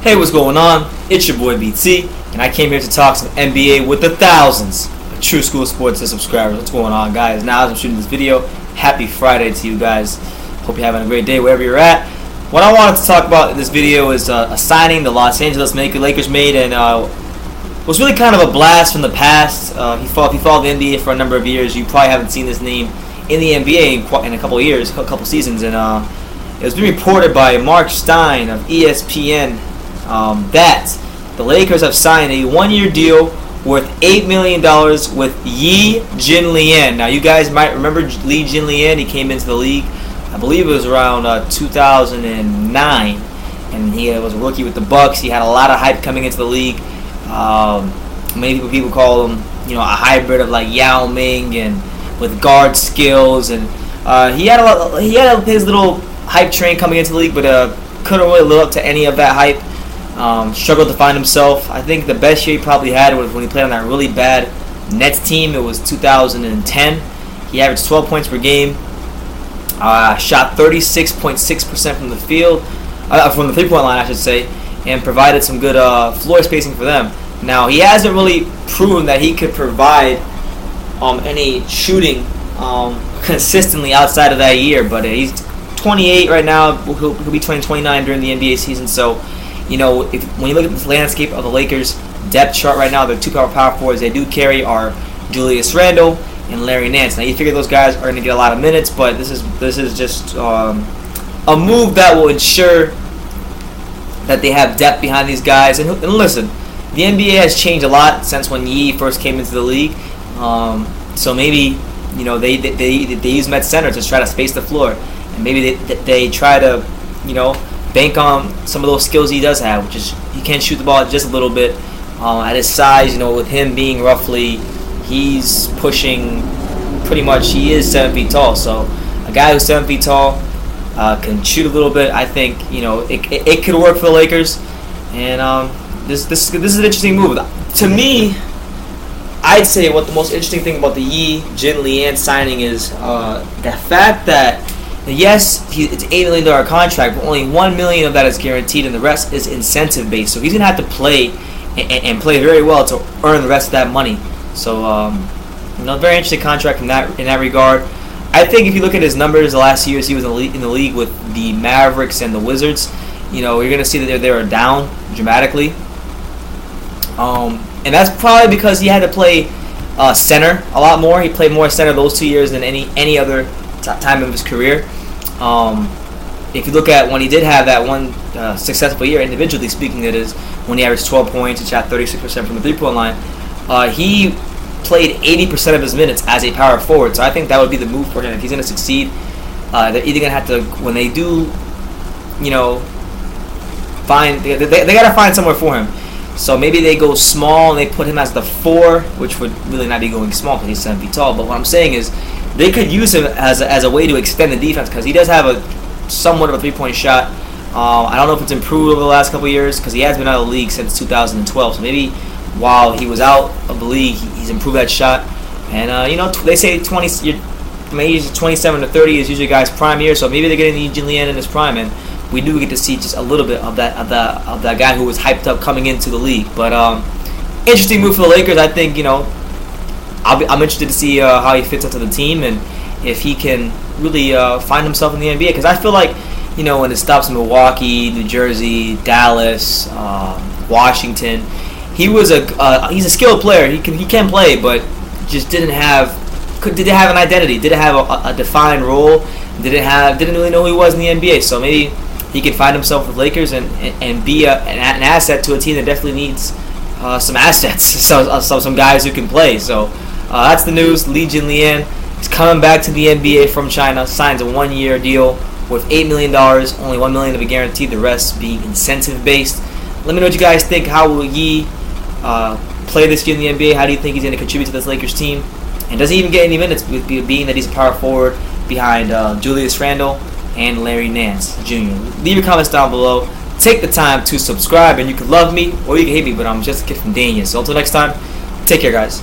Hey, what's going on? It's your boy BT, and I came here to talk some NBA with the thousands of True School Sports subscribers. What's going on, guys? Now, as I'm shooting this video, happy Friday to you guys. Hope you're having a great day wherever you're at. What I wanted to talk about in this video is a signing the Los Angeles Lakers made, and was really kind of a blast from the past. He followed the NBA for a number of years. You probably haven't seen this name in the NBA in a couple of years, a couple seasons, and it was being reported by Mark Stein of ESPN that the Lakers have signed a one-year deal worth $8 million with Jianlian. Now, you guys might remember Jianlian. He came into the league, I believe it was around 2009, and he was a rookie with the Bucks. He had a lot of hype coming into the league. Many people call him, a hybrid of like Yao Ming and with guard skills, and he had his little hype train coming into the league, but couldn't really live up to any of that hype. Struggled to find himself. I think the best year he probably had was when he played on that really bad Nets team. It was 2010. He averaged 12 points per game. Shot 36.6% from the field, from the three-point line, I should say, and provided some good floor spacing for them. Now, he hasn't really proven that he could provide any shooting consistently outside of that year, but he's 28 right now. He'll be 29 during the NBA season. So, when you look at this landscape of the Lakers depth chart right now, the two power forwards they do carry are Julius Randle and Larry Nance. Now, you figure those guys are going to get a lot of minutes, but this is just a move that will ensure that they have depth behind these guys. And listen, the NBA has changed a lot since when Yee first came into the league. So maybe they use him at center to try to space the floor, and maybe they try to bank on some of those skills he does have, which is he can shoot the ball just a little bit. At his size, with him being roughly, he's pushing pretty much. He is 7 feet tall, so a guy who's 7 feet tall can shoot a little bit. I think it could work for the Lakers, and this is an interesting move. To me, I'd say what the most interesting thing about the Jianlian signing is the fact that yes, it's an $8 million contract, but only $1 million of that is guaranteed, and the rest is incentive based. So he's gonna have to play and play very well to earn the rest of that money. So very interesting contract in that regard. I think if you look at his numbers the last years he was in the league with the Mavericks and the Wizards, you're gonna see that they are down dramatically. And that's probably because he had to play center a lot more. He played more center those 2 years than any other time of his career. If you look at when he did have that one successful year, individually speaking, that is when he averaged 12 points and shot 36% from the three-point line, he played 80% of his minutes as a power forward. So I think that would be the move for him if he's going to succeed. They're either going to have to, when they do, find they got to find somewhere for him. So maybe they go small and they put him as the 4, which would really not be going small because he's 7 feet tall. But what I'm saying is they could use him as a way to extend the defense because he does have somewhat of a three-point shot. I don't know if it's improved over the last couple of years because he has been out of the league since 2012. So maybe while he was out of the league, he's improved that shot. And they say 27 to 30 is usually a guy's prime year. So maybe they're getting Jianlian in his prime, and we do get to see just a little bit of that guy who was hyped up coming into the league. But interesting move for the Lakers. I think I'm interested to see how he fits into the team and if he can really find himself in the NBA. Because I feel like when it stops in Milwaukee, New Jersey, Dallas, Washington, he's a skilled player. He can play, but just didn't have an identity. Didn't have a defined role. Didn't really know who he was in the NBA. So maybe he can find himself with Lakers and be an asset to a team that definitely needs some assets, some guys who can play. So that's the news. Jianlian is coming back to the NBA from China, signs a one-year deal worth $8 million, only $1 million of it guaranteed, the rest being incentive-based. Let me know what you guys think. How will Yee play this year in the NBA? How do you think he's going to contribute to this Lakers team? And does he even get any minutes, being that he's a power forward behind Julius Randle and Larry Nance Jr.? Leave your comments down below. Take the time to subscribe, and you can love me or you can hate me, but I'm just a kid from Dania. So until next time, take care, guys.